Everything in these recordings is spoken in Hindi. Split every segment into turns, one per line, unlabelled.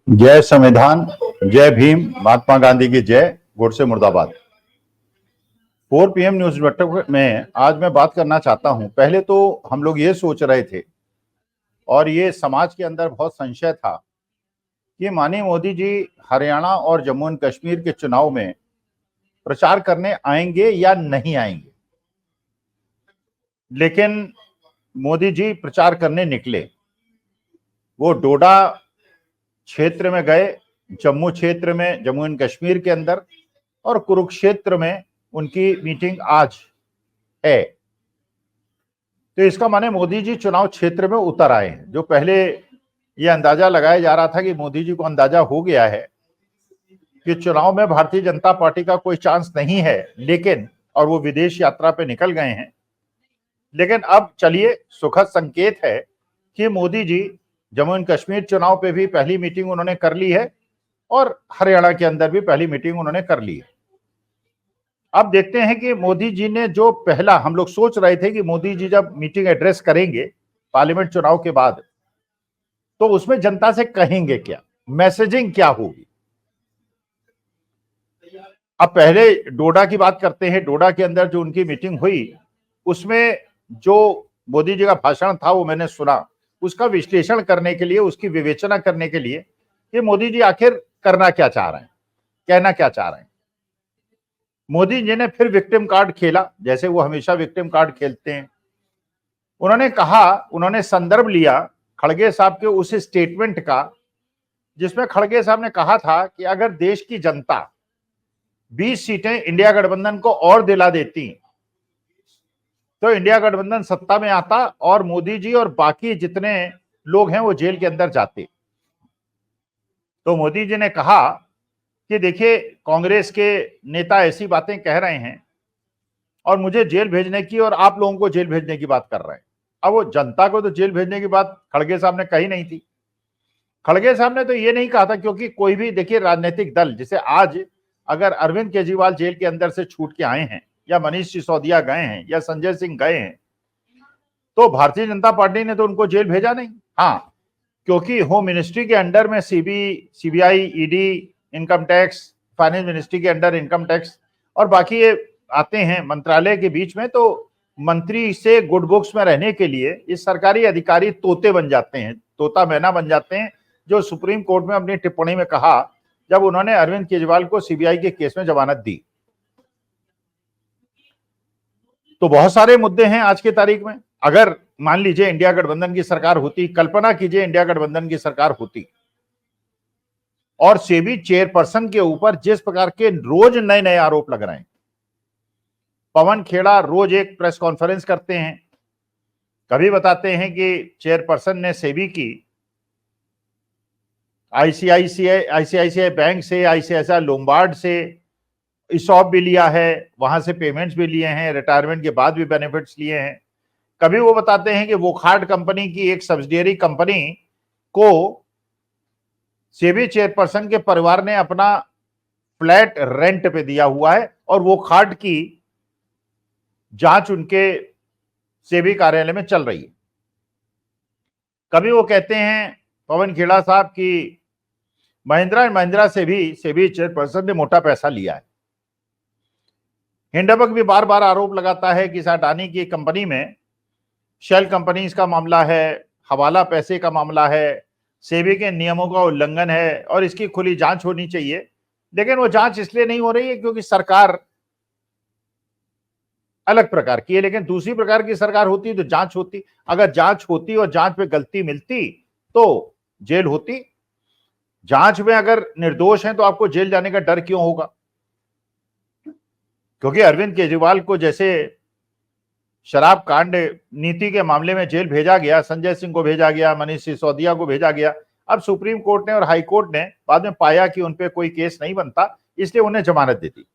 जय संविधान, जय भीम, महात्मा गांधी की जय, गोडसे मुर्दाबाद। 4 PM न्यूज नेटवर्क में आज मैं बात करना चाहता हूं। पहले तो हम लोग ये सोच रहे थे और ये समाज के अंदर बहुत संशय था कि माननीय मोदी जी हरियाणा और जम्मू एंड कश्मीर के चुनाव में प्रचार करने आएंगे या नहीं आएंगे। लेकिन मोदी जी प्रचार करने निकले। वो डोडा क्षेत्र में गए, जम्मू क्षेत्र में, जम्मू एंड कश्मीर के अंदर, और कुरुक्षेत्र में उनकी मीटिंग आज है। तो इसका माने मोदी जी चुनाव क्षेत्र में उतर आए हैं। जो पहले ये अंदाजा लगाया जा रहा था कि मोदी जी को अंदाजा हो गया है कि चुनाव में भारतीय जनता पार्टी का कोई चांस नहीं है, लेकिन और वो विदेश यात्रा पे निकल गए हैं। लेकिन अब चलिए, सुखद संकेत है कि मोदी जी जम्मू एंड कश्मीर चुनाव पे भी पहली मीटिंग उन्होंने कर ली है और हरियाणा के अंदर भी पहली मीटिंग उन्होंने कर ली है। अब देखते हैं कि मोदी जी ने जो पहला, हम लोग सोच रहे थे कि मोदी जी जब मीटिंग एड्रेस करेंगे पार्लियामेंट चुनाव के बाद, तो उसमें जनता से कहेंगे क्या, मैसेजिंग क्या होगी। अब पहले डोडा की बात करते हैं। डोडा के अंदर जो उनकी मीटिंग हुई, उसमें जो मोदी जी का भाषण था वो मैंने सुना। उसका विश्लेषण करने के लिए, उसकी विवेचना करने के लिए कि मोदी जी आखिर करना क्या चाह रहे हैं, कहना क्या चाह रहे हैं। मोदी जी ने फिर विक्टिम कार्ड खेला, जैसे वो हमेशा विक्टिम कार्ड खेलते हैं। उन्होंने कहा, उन्होंने संदर्भ लिया खड़गे साहब के उस स्टेटमेंट का, जिसमें खड़गे साहब ने कहा था कि अगर देश की जनता 20 सीटें इंडिया गठबंधन को और दिला देती तो इंडिया गठबंधन सत्ता में आता और मोदी जी और बाकी जितने लोग हैं वो जेल के अंदर जाते। तो मोदी जी ने कहा कि देखिए, कांग्रेस के नेता ऐसी बातें कह रहे हैं और मुझे जेल भेजने की और आप लोगों को जेल भेजने की बात कर रहे हैं। अब वो जनता को तो जेल भेजने की बात खड़गे साहब ने कही नहीं थी। खड़गे साहब ने तो ये नहीं कहा था, क्योंकि कोई भी देखिए राजनीतिक दल, जैसे आज अगर अरविंद केजरीवाल जेल के अंदर से छूट के आए हैं, या मनीष सिसोदिया गए हैं, या संजय सिंह गए हैं, तो भारतीय जनता पार्टी ने तो उनको जेल भेजा नहीं। हाँ, क्योंकि होम मिनिस्ट्री के अंडर में CBI, ED, income tax, finance ministry के अंडर इनकम टैक्स और बाकी ये आते हैं मंत्रालय के बीच में, तो मंत्री से गुड बुक्स में रहने के लिए ये सरकारी अधिकारी तोते बन जाते हैं, तोता मैना बन जाते हैं। जो सुप्रीम कोर्ट में अपनी टिप्पणी में कहा, जब उन्होंने अरविंद केजरीवाल को सीबीआई के केस में जमानत दी। तो बहुत सारे मुद्दे हैं आज की तारीख में। अगर मान लीजिए इंडिया गठबंधन की सरकार होती, कल्पना कीजिए इंडिया गठबंधन की सरकार होती और सेबी चेयरपर्सन के ऊपर जिस प्रकार के रोज नए नए आरोप लग रहे हैं। पवन खेड़ा रोज एक प्रेस कॉन्फ्रेंस करते हैं, कभी बताते हैं कि चेयरपर्सन ने सेबी की आईसीआईसीआई बैंक से, आईसीआईसीआई लोम्बार्ड से ईसॉप भी लिया है, वहां से पेमेंट्स भी लिए हैं, रिटायरमेंट के बाद भी बेनिफिट्स लिए हैं। कभी वो बताते हैं कि वोखार्ड कंपनी की एक सब्सिडियरी कंपनी को सेबी चेयरपर्सन के परिवार ने अपना फ्लैट रेंट पे दिया हुआ है और वोखार्ड की जांच उनके सेबी कार्यालय में चल रही है। कभी वो कहते हैं पवन खेड़ा साहब की महिंद्रा एंड महिंद्रा से भी सेबी चेयरपर्सन ने मोटा पैसा लिया है। हिंडलबर्ग भी बार बार आरोप लगाता है कि अडानी की कंपनी में शेल कंपनीज का मामला है, हवाला पैसे का मामला है, सेबी के नियमों का उल्लंघन है और इसकी खुली जांच होनी चाहिए। लेकिन वो जांच इसलिए नहीं हो रही है क्योंकि सरकार अलग प्रकार की है, लेकिन दूसरी प्रकार की सरकार होती तो जांच होती। अगर जांच होती और जांच पे गलती मिलती तो जेल होती। जांच में अगर निर्दोष हैं तो आपको जेल जाने का डर क्यों होगा? क्योंकि अरविंद केजरीवाल को जैसे शराब कांड नीति के मामले में जेल भेजा गया, संजय सिंह को भेजा गया, मनीष सिसोदिया को भेजा गया। अब सुप्रीम कोर्ट ने और हाई कोर्ट ने बाद में पाया कि उन पे कोई केस नहीं बनता, इसलिए उन्हें जमानत दे दी।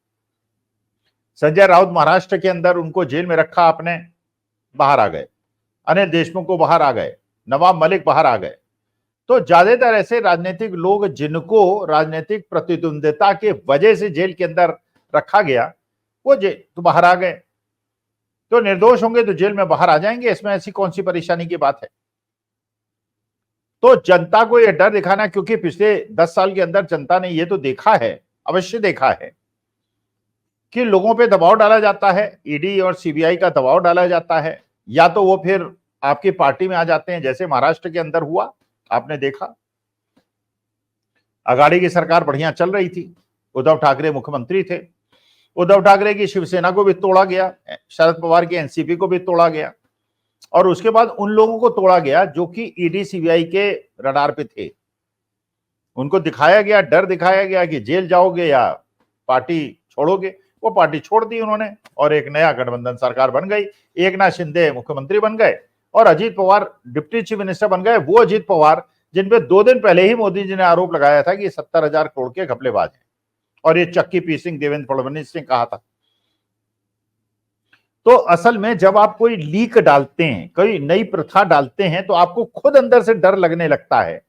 संजय राउत महाराष्ट्र के अंदर, उनको जेल में रखा आपने, बाहर आ गए। अनिल देशमुख को बाहर आ गए, नवाब मलिक बाहर आ गए। तो ज्यादातर ऐसे राजनीतिक लोग जिनको राजनीतिक प्रतिद्वंदिता के वजह से जेल के अंदर रखा गया, वो जेल तो बाहर आ गए। तो निर्दोष होंगे तो जेल में बाहर आ जाएंगे, इसमें ऐसी कौन सी परेशानी की बात है? तो जनता को यह डर दिखाना, क्योंकि पिछले 10 साल के अंदर जनता ने यह तो देखा है, अवश्य देखा है कि लोगों पे दबाव डाला जाता है, ईडी और सीबीआई का दबाव डाला जाता है, या तो वो फिर आपकी पार्टी में आ जाते हैं, जैसे महाराष्ट्र के अंदर हुआ, आपने देखा। अघाड़ी की सरकार बढ़िया चल रही थी, उद्धव ठाकरे मुख्यमंत्री थे, उद्धव ठाकरे की शिवसेना को भी तोड़ा गया, शरद पवार की एनसीपी को भी तोड़ा गया, और उसके बाद उन लोगों को तोड़ा गया जो कि ईडी सीबीआई के रडार पे थे। उनको दिखाया गया, डर दिखाया गया कि जेल जाओगे या पार्टी छोड़ोगे। वो पार्टी छोड़ दी उन्होंने और एक नया गठबंधन सरकार बन गई। एकनाथ शिंदे मुख्यमंत्री बन गए और Ajit Pawar deputy chief minister बन गए। वो अजीत पवार जिन पे 2 दिन पहले ही मोदी जी ने आरोप लगाया था कि 70,000 करोड़ के घपलेबाज हैं और ये चक्की पीसिंग देवेंद्र फडणवीस ने कहा था। तो असल में जब आप कोई लीक डालते हैं, कोई नई प्रथा डालते हैं, तो आपको खुद अंदर से डर लगने लगता है,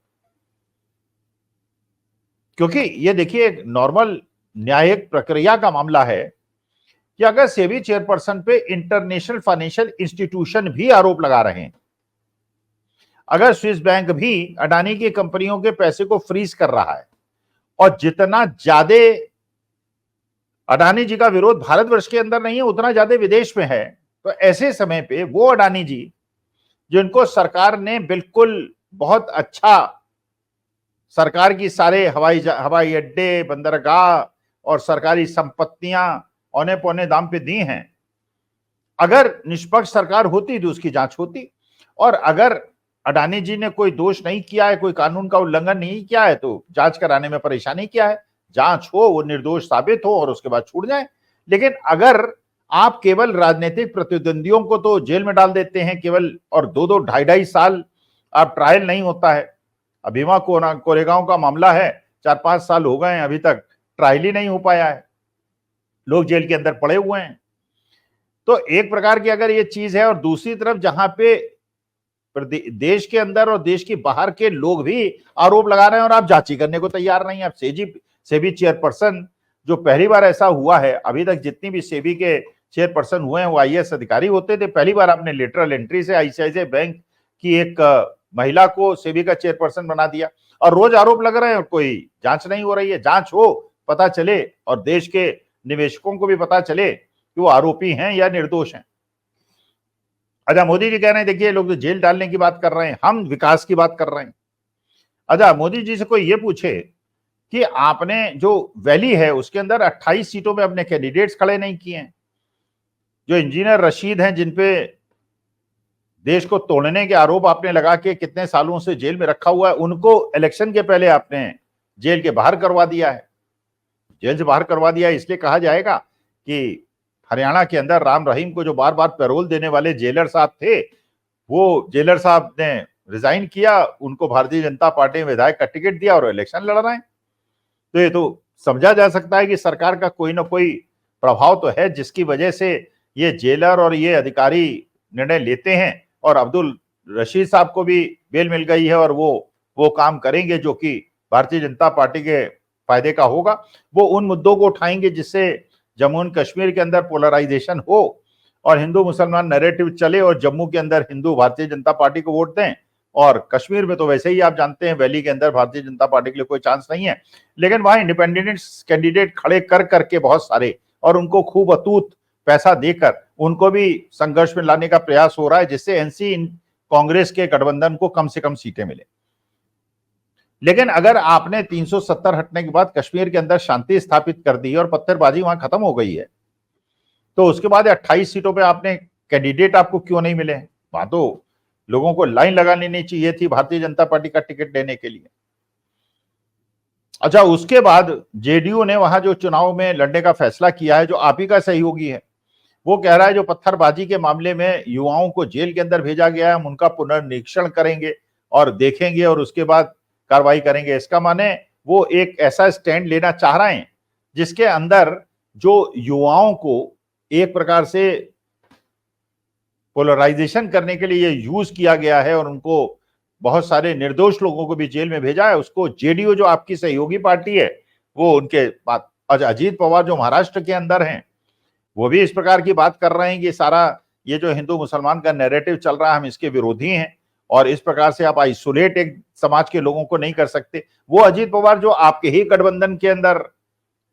क्योंकि ये देखिए एक नॉर्मल न्यायिक प्रक्रिया का मामला है कि अगर सेबी चेयरपर्सन पे इंटरनेशनल फाइनेंशियल इंस्टीट्यूशन भी आरोप लगा रहे हैं, अगर स्विस बैंक भी अडानी की कंपनियों के पैसे को फ्रीज कर रहा है और जितना ज्यादा अडानी जी का विरोध भारतवर्ष के अंदर नहीं है उतना ज्यादा विदेश में है, तो ऐसे समय पे वो अडानी जी जिनको सरकार ने बिल्कुल बहुत अच्छा, सरकार की सारे हवाई अड्डे, बंदरगाह और सरकारी संपत्तियां औने पौने दाम पे दी हैं, अगर निष्पक्ष सरकार होती तो उसकी जांच होती, और अगर अडानी जी ने कोई दोष नहीं किया है, कोई कानून का उल्लंघन नहीं किया है, तो जांच कराने में परेशानी क्या है। जांच हो, वो निर्दोष साबित हो और उसके बाद छूट जाए। लेकिन अगर आप केवल राजनीतिक प्रतिद्वंदियों को तो जेल में डाल देते हैं केवल, और 2-2, 2.5 साल आप ट्रायल नहीं होता है। भीमा कोरेगांव का मामला है, 4-5 साल हो गए हैं, अभी तक ट्रायल ही नहीं हो पाया है, लोग जेल के अंदर पड़े हुए हैं। तो एक प्रकार की अगर ये चीज है, और दूसरी तरफ जहां पे देश के अंदर और देश के बाहर के लोग भी आरोप लगा रहे हैं और आप जांची करने को तैयार नहीं है। आप सेबी चेयरपर्सन, जो पहली बार ऐसा हुआ है, अभी तक जितनी भी सेबी के चेयरपर्सन हुए हैं वो आईएएस अधिकारी होते थे, पहली बार आपने लेटरल एंट्री से आईसीआईसीआई बैंक की एक महिला को सेबी का चेयरपर्सन बना दिया, और रोज आरोप लग रहे हैं और कोई जांच नहीं हो रही है। जांच हो, पता चले, और देश के निवेशकों को भी पता चले कि वो आरोपी हैं या निर्दोष हैं। अच्छा, मोदी जी कह रहे हैं देखिए लोग तो जेल डालने की बात कर रहे हैं, हम विकास की बात कर रहे हैं। अच्छा, मोदी जी से कोई ये पूछे कि आपने जो वैली है उसके अंदर 28 सीटों में अपने कैंडिडेट्स खड़े नहीं किए हैं, जो इंजीनियर रशीद हैं जिनपे देश को तोड़ने के आरोप आपने लगा के कितने सालों से जेल में रखा हुआ है, उनको इलेक्शन के पहले आपने जेल के बाहर करवा दिया है। जेल से बाहर करवा दिया है इसलिए कहा जाएगा कि हरियाणा के अंदर राम रहीम को जो बार बार पैरोल देने वाले जेलर साहब थे, वो जेलर साहब ने रिजाइन किया, उनको भारतीय जनता पार्टी में विधायक का टिकट दिया और इलेक्शन लड़ रहे हैं। तो ये तो समझा जा सकता है कि सरकार का कोई ना कोई प्रभाव तो है, जिसकी वजह से ये जेलर और ये अधिकारी निर्णय लेते हैं। और अब्दुल रशीद साहब को भी बेल मिल गई है और वो काम करेंगे जो कि भारतीय जनता पार्टी के फायदे का होगा। वो उन मुद्दों को उठाएंगे जिससे जम्मू एंड कश्मीर के अंदर पोलराइजेशन हो और हिंदू मुसलमान नैरेटिव चले, और जम्मू के अंदर हिंदू भारतीय जनता पार्टी को वोट दें, और कश्मीर में तो वैसे ही आप जानते हैं वैली के अंदर भारतीय जनता पार्टी के लिए कोई चांस नहीं है। लेकिन वहां इंडिपेंडेंट कैंडिडेट खड़े कर करके बहुत सारे, और उनको खूब अतूत पैसा देकर उनको भी संघर्ष में लाने का प्रयास हो रहा है, जिससे एनसी कांग्रेस के गठबंधन को कम से कम सीटें मिले। लेकिन अगर आपने 370 हटने के बाद कश्मीर के अंदर शांति स्थापित कर दी और पत्थरबाजी वहां खत्म हो गई है, तो उसके बाद 28 सीटों पे आपने कैंडिडेट आपको क्यों नहीं मिले? वहां तो लोगों को लाइन लगा लेनी चाहिए थी भारतीय जनता पार्टी का टिकट देने के लिए। अच्छा, उसके बाद जेडीयू ने वहां जो चुनाव में लड़ने का फैसला किया है, जो आप ही का सहयोगी है, वो कह रहा है जो पत्थरबाजी के मामले में युवाओं को जेल के अंदर भेजा गया है, हम उनका पुनर्निरीक्षण करेंगे और देखेंगे और उसके बाद कार्रवाई करेंगे। इसका माने वो एक ऐसा स्टैंड लेना चाह रहे हैं जिसके अंदर जो युवाओं को एक प्रकार से पोलराइजेशन करने के लिए यूज किया गया है और उनको बहुत सारे निर्दोष लोगों को भी जेल में भेजा है, उसको जेडीयू जो आपकी सहयोगी पार्टी है वो उनके बात, अजीत पवार जो महाराष्ट्र के अंदर हैं वो भी इस प्रकार की बात कर रहे हैं कि सारा ये जो हिंदू मुसलमान का नैरेटिव चल रहा है हम इसके विरोधी हैं और इस प्रकार से आप आइसोलेट एक समाज के लोगों को नहीं कर सकते। वो अजीत पवार जो आपके ही गठबंधन के अंदर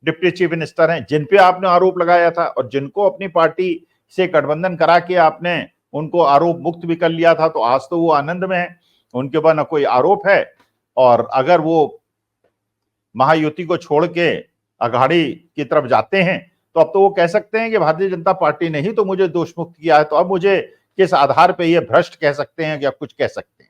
डिप्टी चीफ मिनिस्टर हैं, जिन पे आपने आरोप लगाया था और जिनको अपनी पार्टी से गठबंधन करा के आपने उनको आरोप मुक्त भी कर लिया था, तो आज तो वो आनंद में है, उनके ऊपर न कोई आरोप है। और अगर वो महायुति को छोड़ के अघाड़ी की तरफ जाते हैं तो अब तो वो कह सकते हैं कि भारतीय जनता पार्टी ने ही तो मुझे दोष मुक्त किया है, तो अब मुझे किस आधार पे ये भ्रष्ट कह सकते हैं या कुछ कह सकते हैं।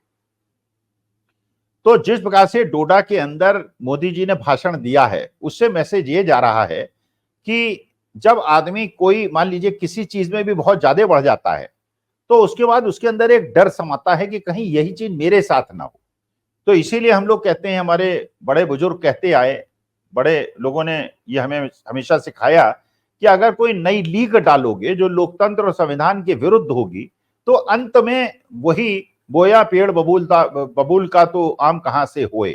तो जिस प्रकार से डोडा के अंदर मोदी जी ने भाषण दिया है, उससे मैसेज ये जा रहा है कि जब आदमी कोई मान लीजिए किसी चीज में भी बहुत ज्यादा बढ़ जाता है, तो उसके बाद उसके अंदर एक डर समाता है कि कहीं यही चीज मेरे साथ ना हो। तो इसीलिए हम लोग कहते हैं, हमारे बड़े बुजुर्ग कहते आए, बड़े लोगों ने ये हमें हमेशा सिखाया कि अगर कोई नई लीग डालोगे जो लोकतंत्र और संविधान के विरुद्ध होगी, तो अंत में वही बोया पेड़ बबूल का तो आम कहां से होए,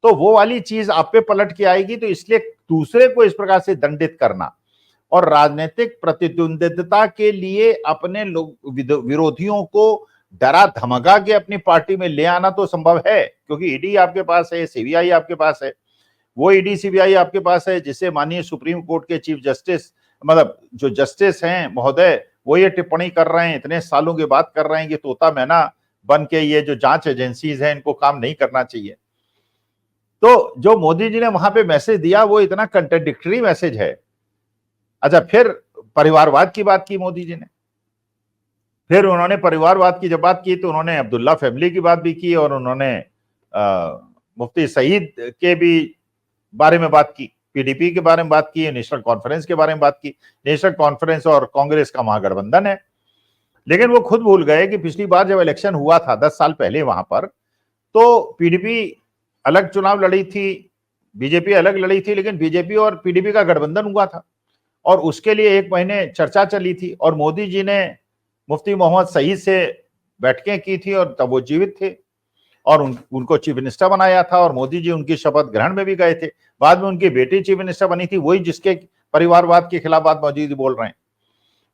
तो वो वाली चीज आप पे पलट के आएगी। तो इसलिए दूसरे को इस प्रकार से दंडित करना और राजनीतिक प्रतिद्वंदिता के लिए अपने विरोधियों को डरा धमका के अपनी पार्टी में ले आना तो संभव है, क्योंकि ईडी आपके पास है, सीबीआई आपके पास है। वो ईडी सीबीआई आपके पास है जिससे माननीय सुप्रीम कोर्ट के चीफ जस्टिस, मतलब जो जस्टिस हैं महोदय, वो ये टिप्पणी कर रहे हैं, इतने सालों की बात कर रहे हैं कि तोता मैना बन के ये जो जांच एजेंसीज हैं इनको काम नहीं करना चाहिए। तो जो मोदी जी ने वहां पे मैसेज दिया वो इतना कंट्राडिक्टरी मैसेज है। अच्छा, फिर परिवारवाद की बात की मोदी जी ने, फिर उन्होंने परिवारवाद की जब बात की तो उन्होंने अब्दुल्ला फैमिली की बात भी की और उन्होंने मुफ्ती सईद के भी बारे में बात की, पीडीपी के बारे में बात की, नेशनल कॉन्फ्रेंस के बारे में बात की। नेशनल कॉन्फ्रेंस और कांग्रेस का महागठबंधन है, लेकिन वो खुद भूल गए कि पिछली बार जब इलेक्शन हुआ था 10 साल पहले वहां पर, तो पीडीपी अलग चुनाव लड़ी थी, बीजेपी अलग लड़ी थी, लेकिन बीजेपी और पीडीपी का गठबंधन हुआ था और उसके लिए 1 महीने चर्चा चली थी और मोदी जी ने मुफ्ती मोहम्मद सईद से बैठकें की थी और तब वो जीवित थे और उनको चीफ मिनिस्टर बनाया था और मोदी जी उनकी शपथ ग्रहण में भी गए थे। बाद में उनकी बेटी चीफ मिनिस्टर बनी थी, वही जिसके परिवारवाद के खिलाफ बात मोदी जी बोल रहे हैं।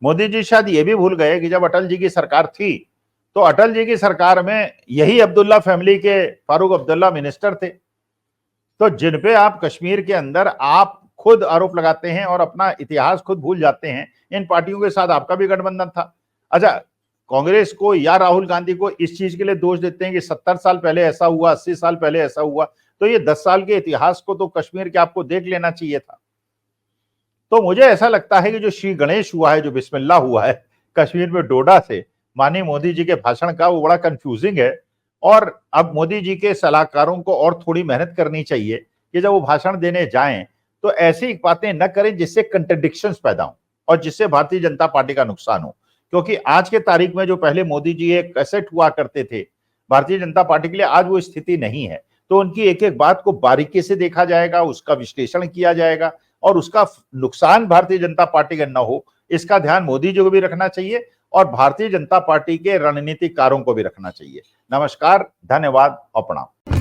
मोदी जी शायद ये भी भूल गए कि जब अटल जी की सरकार थी तो अटल जी की सरकार में यही अब्दुल्ला फैमिली के फारूक अब्दुल्ला मिनिस्टर थे। तो जिन पे आप कश्मीर के अंदर आप खुद आरोप लगाते हैं और अपना इतिहास खुद भूल जाते हैं, इन पार्टियों के साथ आपका भी गठबंधन था। अच्छा, कांग्रेस को या राहुल गांधी को इस चीज के लिए दोष देते हैं कि 70 साल पहले ऐसा हुआ, 80 साल पहले ऐसा हुआ, तो ये 10 साल के इतिहास को तो कश्मीर के आपको देख लेना चाहिए था। तो मुझे ऐसा लगता है कि जो श्री गणेश हुआ है, जो बिस्मिल्लाह हुआ है कश्मीर में डोडा से माननीय मोदी जी के भाषण का, वो बड़ा कंफ्यूजिंग है। और अब मोदी जी के सलाहकारों को और थोड़ी मेहनत करनी चाहिए कि जब वो भाषण देने जाएं तो ऐसी बातें न करें जिससे कंट्रडिक्शंस पैदा हो और जिससे भारतीय जनता पार्टी का नुकसान हो। क्योंकि आज के तारीख में जो पहले मोदी जी एक एसेट हुआ करते थे भारतीय जनता पार्टी के लिए, आज वो स्थिति नहीं है। तो उनकी एक एक बात को बारीकी से देखा जाएगा, उसका विश्लेषण किया जाएगा और उसका नुकसान भारतीय जनता पार्टी का न हो, इसका ध्यान मोदी जी को भी रखना चाहिए और भारतीय जनता पार्टी के रणनीतिकारों को भी रखना चाहिए। नमस्कार, धन्यवाद और प्रणाम।